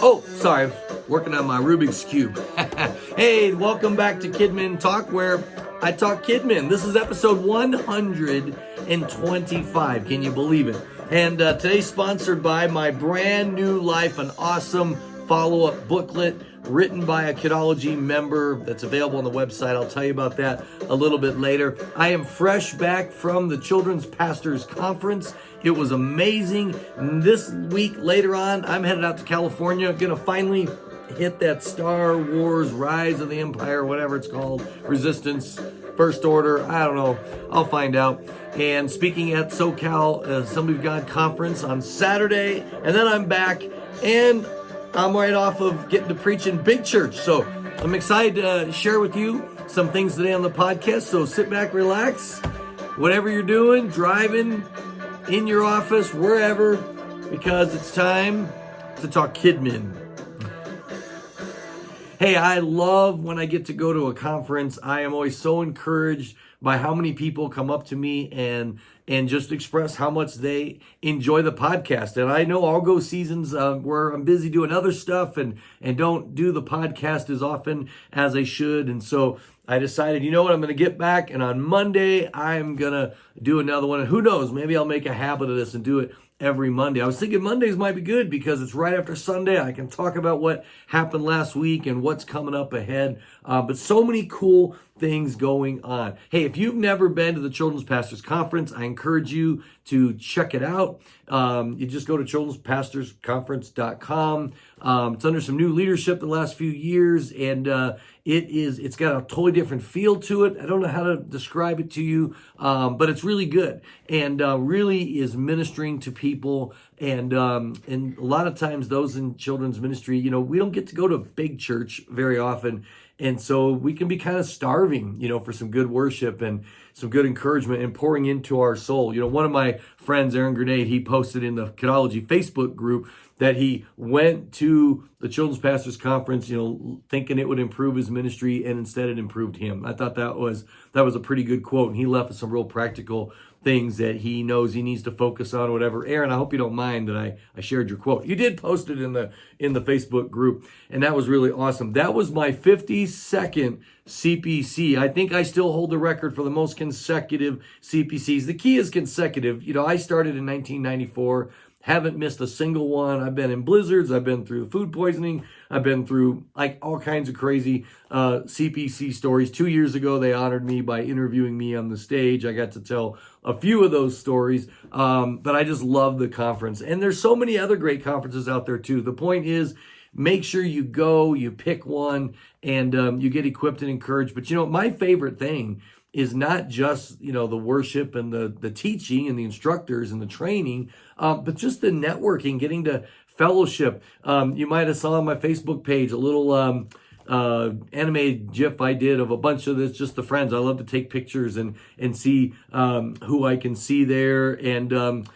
Oh, sorry, working on my Rubik's Cube. Hey, welcome back to Kidmin Talk, where I talk Kidmin. This is episode 125. Can you believe it? And today's sponsored by my brand new life, an awesome follow-up booklet written by a Kidology member that's available on the website. I'll tell you about that a little bit later. I am fresh back from the Children's Pastors Conference. It was amazing. This week, later on, I'm headed out to California. I'm going to finally hit that Star Wars Rise of the Empire, whatever it's called, Resistance, First Order, I don't know. I'll find out. And speaking at SoCal Assembly of God Conference on Saturday, and then I'm back, and I'm right off of getting to preach in big church. So I'm excited to share with you some things today on the podcast. So sit back, relax, whatever you're doing, driving, in your office, wherever, because it's time to talk Kidmin. Hey, I love when I get to go to a conference. I am always so encouraged by how many people come up to me and just express how much they enjoy the podcast. And I know I'll go seasons where I'm busy doing other stuff and don't do the podcast as often as I should. And so I decided, you know what, I'm going to get back, and on Monday, I'm going to do another one. And who knows, maybe I'll make a habit of this and do it every Monday. I was thinking Mondays might be good because it's right after Sunday. I can talk about what happened last week and what's coming up ahead. But so many cool things going on. Hey, if you've never been to the Children's Pastors Conference, I encourage you to check it out. You just go to children'spastorsconference.com. It's under some new leadership the last few years, and it's got a totally different feel to it. I don't know how to describe it to you, but it's really good and really is ministering to people. And a lot of times those in children's ministry, you know, we don't get to go to a big church very often. And so we can be kind of starving, you know, for some good worship and some good encouragement and pouring into our soul. You know, one of my friends, Aaron Grenade, he posted in the Kidology Facebook group that he went to the Children's Pastors Conference, you know, thinking it would improve his ministry, and instead it improved him. I thought that was a pretty good quote, and he left with some real practical things that he knows he needs to focus on, whatever. Aaron, I hope you don't mind that I shared your quote. You did post it in the Facebook group, and that was really awesome. That was my 52nd CPC. I think I still hold the record for the most consecutive CPCs. The key is consecutive. You know, I started in 1994. Haven't missed a single one. I've been in blizzards. I've been through food poisoning. I've been through like all kinds of crazy CPC stories. 2 years ago, they honored me by interviewing me on the stage. I got to tell a few of those stories, but I just love the conference. And there's so many other great conferences out there too. The point is, make sure you go, you pick one, and you get equipped and encouraged. But you know, my favorite thing is not just, you know, the worship and the teaching and the instructors and the training, but just the networking, getting to fellowship. You might have saw on my Facebook page a little animated GIF I did of a bunch of this, just the friends. I love to take pictures and see who I can see there. And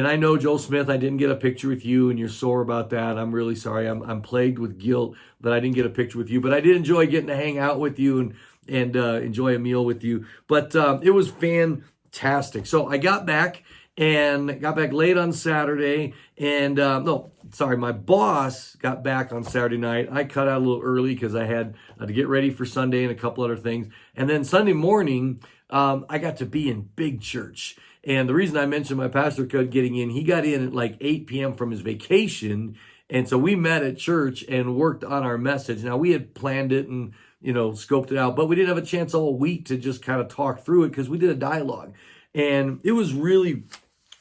I know, Joel Smith, I didn't get a picture with you, and you're sore about that. I'm really sorry. I'm plagued with guilt that I didn't get a picture with you, but I did enjoy getting to hang out with you and enjoy a meal with you. But it was fantastic. So I got back late on Saturday, and my boss got back on Saturday night. I cut out a little early because I had to get ready for Sunday and a couple other things. And then Sunday morning, I got to be in big church. And the reason I mentioned my pastor getting in, he got in at like 8 p.m. from his vacation. And so we met at church and worked on our message. Now, we had planned it and, you know, scoped it out, but we didn't have a chance all week to just kind of talk through it because we did a dialogue. And it was really,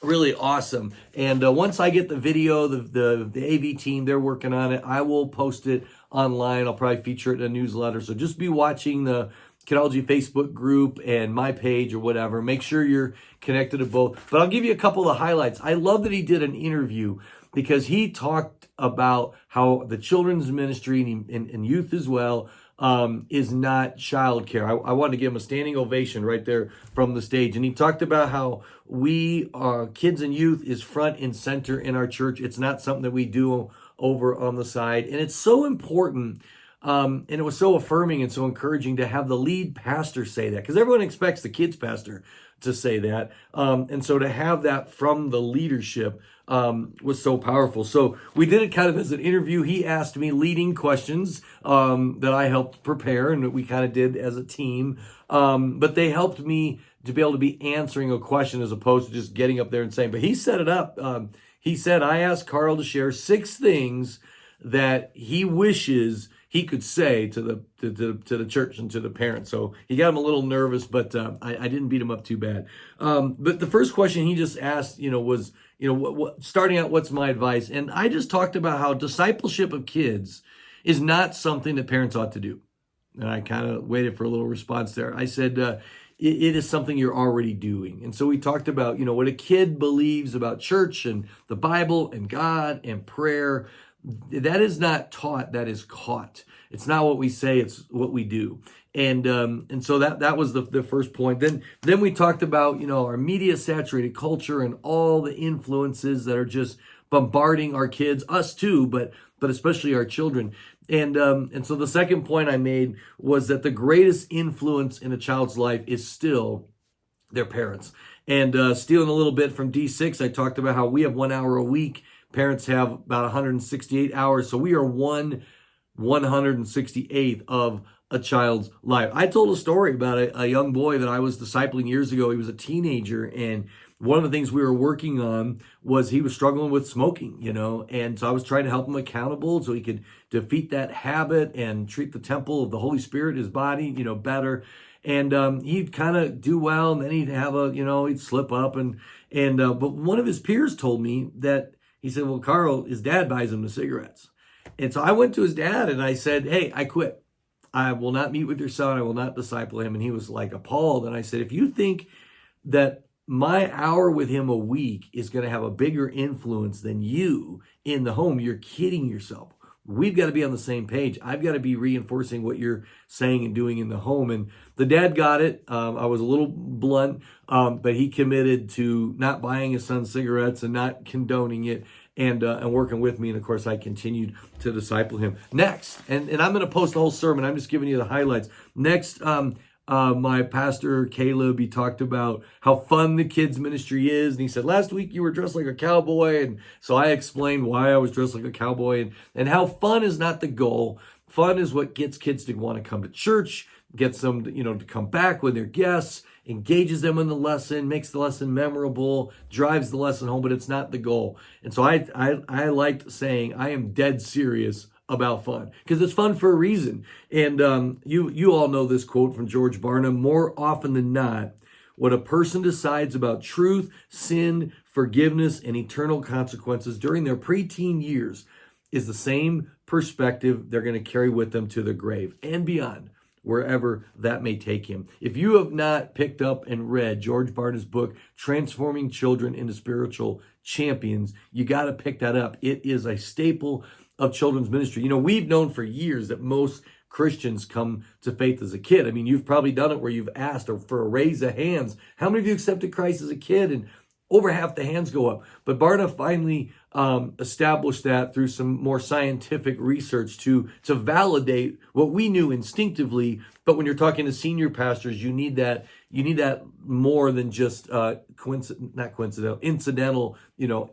really awesome. And once I get the video, the AV team, they're working on it. I will post it online. I'll probably feature it in a newsletter. So just be watching the Kidology Facebook group and my page or whatever. Make sure you're connected to both. But I'll give you a couple of highlights. I love that he did an interview because he talked about how the children's ministry and youth as well is not childcare. I wanted to give him a standing ovation right there from the stage. And he talked about how we, kids and youth, is front and center in our church. It's not something that we do over on the side. And it's so important. And it was so affirming and so encouraging to have the lead pastor say that, because everyone expects the kids pastor to say that. And so to have that from the leadership was so powerful. So we did it kind of as an interview. He asked me leading questions that I helped prepare, and that we kind of did as a team. But they helped me to be able to be answering a question as opposed to just getting up there and saying. But he set it up. He said, I asked Carl to share 6 things that he wishes he could say to the church and to the parents. So he got him a little nervous, but I didn't beat him up too bad. But the first question he just asked, was, starting out, what's my advice? And I just talked about how discipleship of kids is not something that parents ought to do. And I kind of waited for a little response there. I said, it is something you're already doing. And so we talked about, what a kid believes about church and the Bible and God and prayer. That is not taught, that is caught. It's not what we say, it's what we do. And so that was the first point. Then we talked about, our media saturated culture and all the influences that are just bombarding our kids, us too, but especially our children. And so the second point I made was that the greatest influence in a child's life is still their parents. And stealing a little bit from D6, I talked about how we have 1 hour a week. Parents have about 168 hours. So we are 1/168th of a child's life. I told a story about a young boy that I was discipling years ago. He was a teenager, and one of the things we were working on was he was struggling with smoking, and so I was trying to help him accountable so he could defeat that habit and treat the temple of the Holy Spirit, his body, better. And he'd kind of do well, and then he'd have he'd slip up, but one of his peers told me that he said, well, Carl, his dad buys him the cigarettes. And so I went to his dad and I said, hey, I quit. I will not meet with your son. I will not disciple him. And he was like appalled. And I said, if you think that my hour with him a week is going to have a bigger influence than you in the home, you're kidding yourself. We've got to be on the same page. I've got to be reinforcing what you're saying and doing in the home. And the dad got it. I was a little blunt, but he committed to not buying his son cigarettes and not condoning it, and working with me. And of course, I continued to disciple him. Next, and I'm going to post the whole sermon. I'm just giving you the highlights. Next, my pastor, Caleb, he talked about how fun the kids ministry is. And he said, last week you were dressed like a cowboy. And so I explained why I was dressed like a cowboy and how fun is not the goal. Fun is what gets kids to want to come to church, gets them, to come back when they're guests, engages them in the lesson, makes the lesson memorable, drives the lesson home, but it's not the goal. And so I liked saying, I am dead serious about fun, because it's fun for a reason. And you all know this quote from George Barna: more often than not, what a person decides about truth, sin, forgiveness, and eternal consequences during their preteen years is the same perspective they're going to carry with them to the grave and beyond, wherever that may take him. If you have not picked up and read George Barna's book, Transforming Children into Spiritual Champions, you got to pick that up. It is a staple of children's ministry. We've known for years that most Christians come to faith as a kid. I mean, you've probably done it where you've asked or for a raise of hands, how many of you accepted Christ as a kid? And over half the hands go up. But Barna finally established that through some more scientific research to validate what we knew instinctively. But when you're talking to senior pastors, you need that more than just incidental,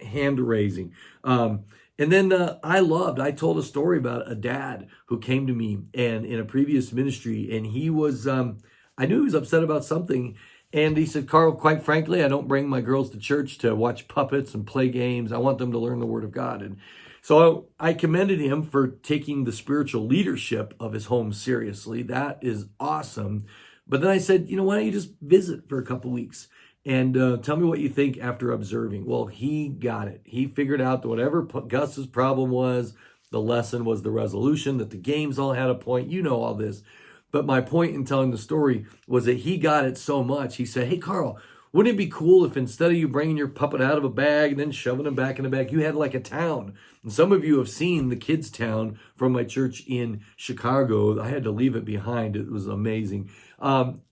hand raising. And then I told a story about a dad who came to me and in a previous ministry, and he was, I knew he was upset about something. And he said, Carl, quite frankly, I don't bring my girls to church to watch puppets and play games. I want them to learn the Word of God. And so I commended him for taking the spiritual leadership of his home seriously. That is awesome. But then I said, why don't you just visit for a couple weeks and tell me what you think after observing. Well, he got it. He figured out that whatever Gus's problem was, the lesson was the resolution, that the games all had a point. You know all this. But my point in telling the story was that he got it so much. He said, hey, Carl, wouldn't it be cool if instead of you bringing your puppet out of a bag and then shoving him back in the bag, you had like a town? And some of you have seen the kids' town from my church in Chicago. I had to leave it behind. It was amazing.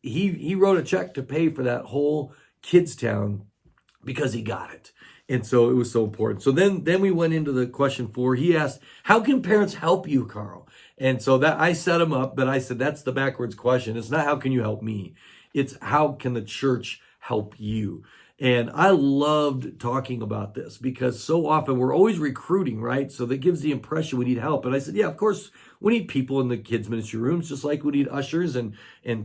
He wrote a check to pay for that whole kids' town because he got it. And so it was so important. So then we went into the question 4. He asked, how can parents help you, Carl? And so that I set him up, but I said, that's the backwards question. It's not how can you help me? It's how can the church help you? And I loved talking about this because so often we're always recruiting, right? So that gives the impression we need help. And I said, yeah, of course, we need people in the kids ministry rooms, just like we need ushers and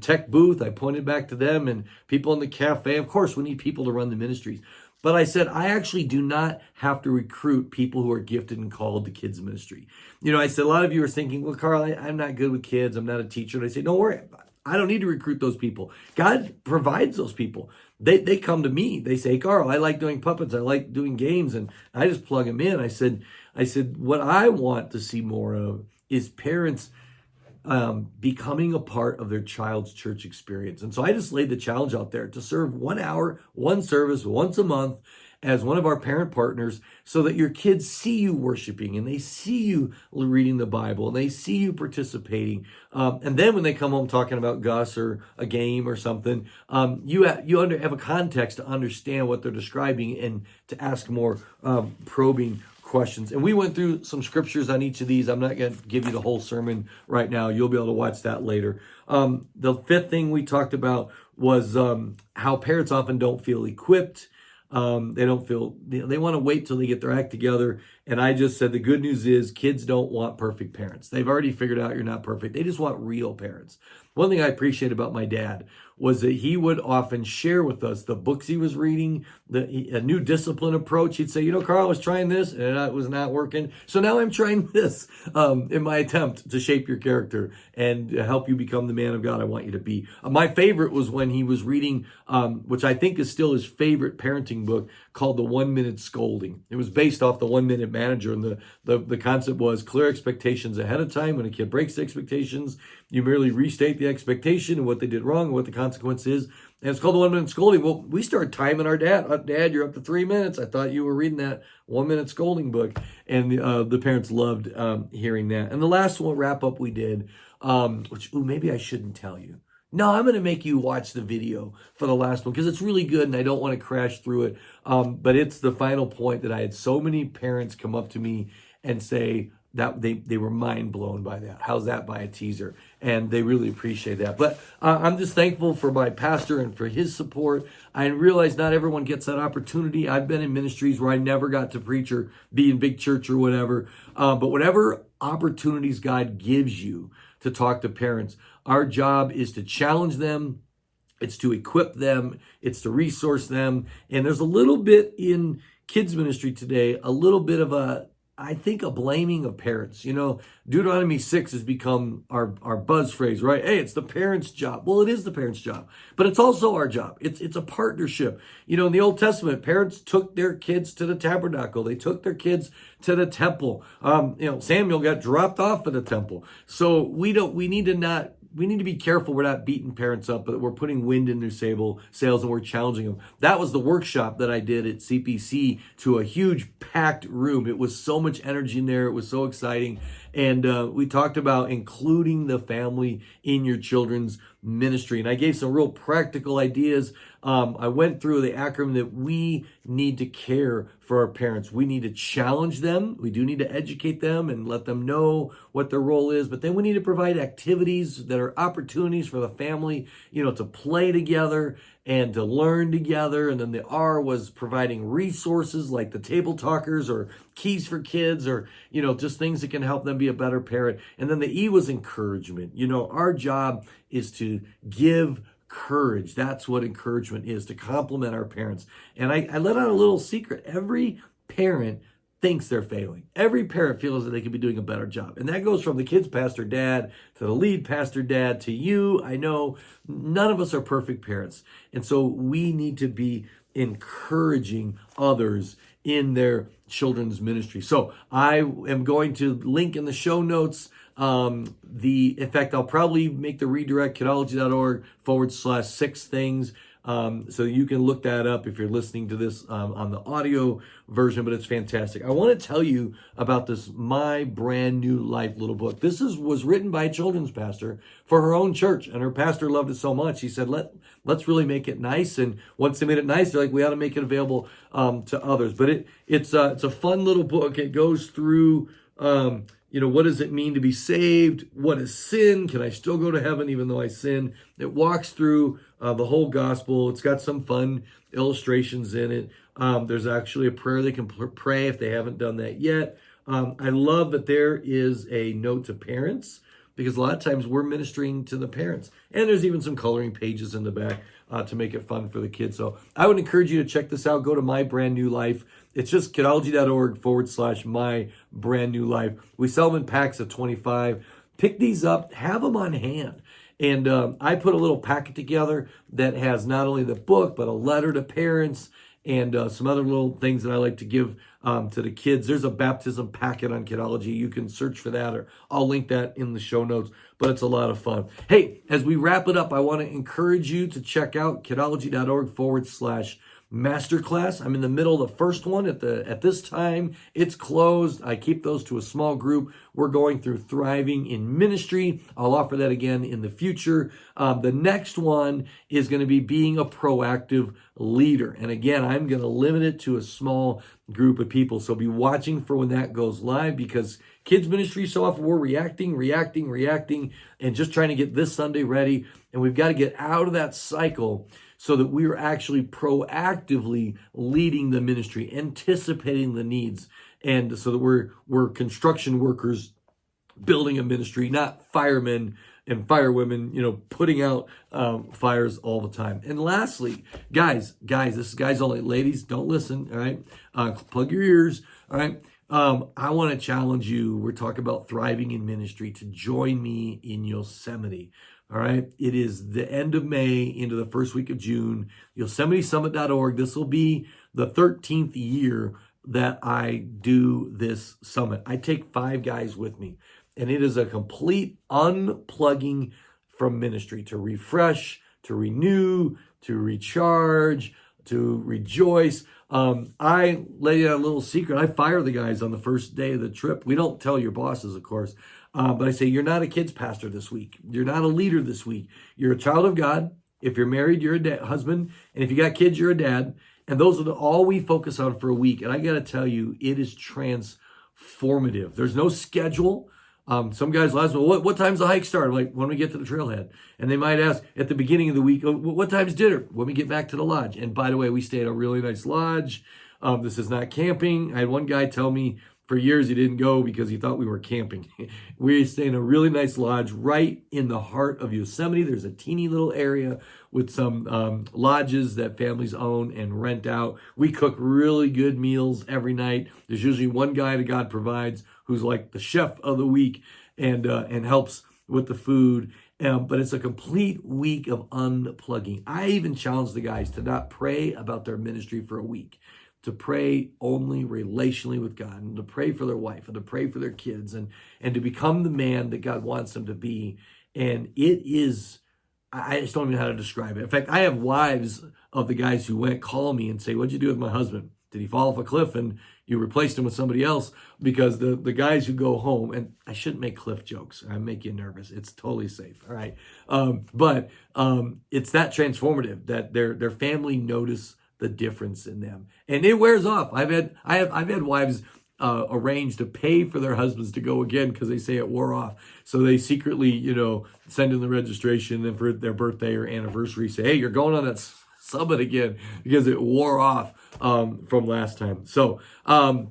tech booth. I pointed back to them, and people in the cafe. Of course, we need people to run the ministries. But I said, I actually do not have to recruit people who are gifted and called to kids ministry. I said, a lot of you are thinking, well, Carl, I'm not good with kids. I'm not a teacher. And I say, don't worry. I don't need to recruit those people. God provides those people. They come to me. They say, Carl, I like doing puppets. I like doing games. And I just plug them in. I said, what I want to see more of is parents becoming a part of their child's church experience. And so I just laid the challenge out there to serve 1 hour, one service once a month as one of our parent partners, so that your kids see you worshiping and they see you reading the Bible and they see you participating. And then when they come home talking about Gus or a game or something, you have a context to understand what they're describing and to ask more probing questions. And we went through some scriptures on each of these. I'm not going to give you the whole sermon right now. You'll be able to watch that later. The fifth thing we talked about was how parents often don't feel equipped. They don't feel, they want to wait till they get their act together. And I just said, the good news is kids don't want perfect parents. They've already figured out you're not perfect. They just want real parents. One thing I appreciate about my dad was that he would often share with us the books he was reading, a new discipline approach. He'd say, Carl, I was trying this and it was not working. So now I'm trying this in my attempt to shape your character and help you become the man of God I want you to be. My favorite was when he was reading, which I think is still his favorite parenting book, called The 1 Minute Scolding. It was based off the 1 Minute Manager. And the concept was clear expectations ahead of time. When a kid breaks the expectations, you merely restate the expectation and what they did wrong and what the consequence is. And it's called The 1 Minute Scolding. Well, we start timing our dad. Dad, you're up to 3 minutes. I thought you were reading that 1 Minute Scolding book. And the parents loved hearing that. And the last one wrap up we did, which maybe I shouldn't tell you. No, I'm going to make you watch the video for the last one because it's really good and I don't want to crash through it. But it's the final point that I had so many parents come up to me and say that they were mind blown by that. How's that by a teaser? And they really appreciate that. But I'm just thankful for my pastor and for his support. I realize not everyone gets that opportunity. I've been in ministries where I never got to preach or be in big church or whatever. But whatever opportunities God gives you to talk to parents, our job is to challenge them. It's to equip them. It's to resource them. And there's a little bit in kids ministry today, a little bit of a blaming of parents. Deuteronomy 6 has become our buzz phrase, right? Hey, it's the parents' job. Well, it is the parents' job, but it's also our job. It's a partnership. In the Old Testament, parents took their kids to the tabernacle. They took their kids to the temple. Samuel got dropped off at the temple. So we need to be careful we're not beating parents up, but we're putting wind in their sails and we're challenging them. That was the workshop that I did at CPC to a huge packed room. It was so much energy in there. It was so exciting. And we talked about including the family in your children's ministry. And I gave some real practical ideas. I went through the acronym that we need to care for our parents. We need to challenge them. We do need to educate them and let them know what their role is. But then we need to provide activities that are opportunities for the family, to play together and to learn together. And then the R was providing resources like the table talkers or keys for kids or, just things that can help them be a better parent. And then the E was encouragement. Our job is to give courage. That's what encouragement is, to compliment our parents. And I let out a little secret. Every parent thinks they're failing. Every parent feels that they could be doing a better job. And that goes from the kids pastor dad to the lead pastor dad to you. I know none of us are perfect parents. And so we need to be encouraging others in their children's ministry. So I am going to link in the show notes. In fact, I'll probably make the redirect kidology.org/6 things. So you can look that up if you're listening to this on the audio version, but it's fantastic. I want to tell you about this My Brand New Life little book. This was written by a children's pastor for her own church, and her pastor loved it so much. He said, let's really make it nice. And once they made it nice, they're like, we ought to make it available to others. But it's a fun little book. It goes through what does it mean to be saved? What is sin? Can I still go to heaven even though I sin? It walks through the whole gospel. It's got some fun illustrations in it. There's actually a prayer they can pray if they haven't done that yet. I love that there is a note to parents, because a lot of times we're ministering to the parents. And there's even some coloring pages in the back to make it fun for the kids. So I would encourage you to check this out. Go to My Brand New Life. It's just kidology.org/My Brand New Life. We sell them in packs of 25. Pick these up. Have them on hand. And I put a little packet together that has not only the book, but a letter to parents and some other little things that I like to give to the kids. There's a baptism packet on Kidology. You can search for that, or I'll link that in the show notes, but it's a lot of fun. Hey, as we wrap it up, I want to encourage you to check out kidology.org/masterclass. I'm in the middle of the first one at this time. It's closed. I keep those to a small group. We're going through thriving in ministry. I'll offer that again in the future. The next one is going to be being a proactive leader. And again, I'm going to limit it to a small group of people. So be watching for when that goes live, because kids ministry, so often we're reacting, and just trying to get this Sunday ready. And we've got to get out of that cycle so that we are actually proactively leading the ministry, anticipating the needs, and so that we're construction workers building a ministry, not firemen and firewomen, putting out fires all the time. And lastly, guys, this is guys only. Ladies, don't listen, all right? Plug your ears, all right? I want to challenge you. We're talking about thriving in ministry, to join me in Yosemite. All right. It is the end of May into the first week of June. YosemiteSummit.org. This will be the 13th year that I do this summit. I take 5 guys with me, and it is a complete unplugging from ministry, to refresh, to renew, to recharge, to rejoice. I lay you a little secret. I fire the guys on the first day of the trip. We don't tell your bosses, of course. But I say, you're not a kids pastor this week. You're not a leader this week. You're a child of God. If you're married, you're a husband. And if you got kids, you're a dad. And those are all we focus on for a week. And I got to tell you, it is transformative. There's no schedule. Some guys will ask, well, what time's the hike start? I'm like, when we get to the trailhead. And they might ask at the beginning of the week, what time's dinner? When we get back to the lodge. And by the way, we stay at a really nice lodge. This is not camping. I had one guy tell me for years he didn't go because he thought we were camping. We stay in a really nice lodge right in the heart of Yosemite. There's a teeny little area with some lodges that families own and rent out. We cook really good meals every night. There's usually one guy that God provides who's like the chef of the week and helps with the food. But it's a complete week of unplugging. I even challenge the guys to not pray about their ministry for a week, to pray only relationally with God, and to pray for their wife, and to pray for their kids, and to become the man that God wants them to be. And it is, I just don't even know how to describe it. In fact, I have wives of the guys who went call me and say, what'd you do with my husband? Did he fall off a cliff and you replaced him with somebody else? Because the guys who go home, and I shouldn't make cliff jokes. I make you nervous. It's totally safe. All right. But it's that transformative that their family notice the difference in them, and it wears off. I've had wives arrange to pay for their husbands to go again because they say it wore off. So they secretly, send in the registration, and for their birthday or anniversary say, hey, you're going on that summit again because it wore off from last time. So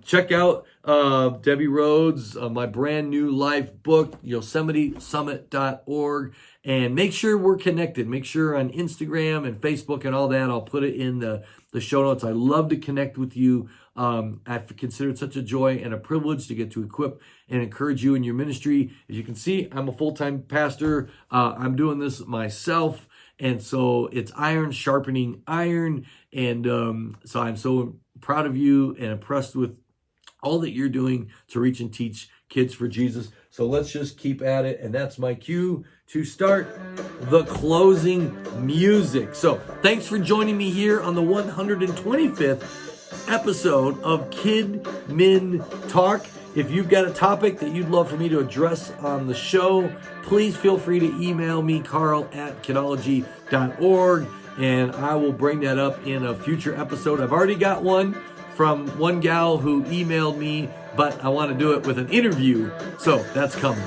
check out Debbie Rhodes, My Brand New Life book, YosemiteSummit.org. And make sure we're connected. Make sure on Instagram and Facebook and all that. I'll put it in the show notes. I love to connect with you. I've considered such a joy and a privilege to get to equip and encourage you in your ministry. As you can see, I'm a full-time pastor. I'm doing this myself. And so it's iron sharpening iron. And so I'm so proud of you and impressed with all that you're doing to reach and teach kids for Jesus. So let's just keep at it. And that's my cue to start the closing music. So thanks for joining me here on the 125th episode of Kidmin Talk. If you've got a topic that you'd love for me to address on the show, please feel free to email me, carl@kidology.org, and I will bring that up in a future episode. I've already got one from one gal who emailed me, but I want to do it with an interview, so that's coming.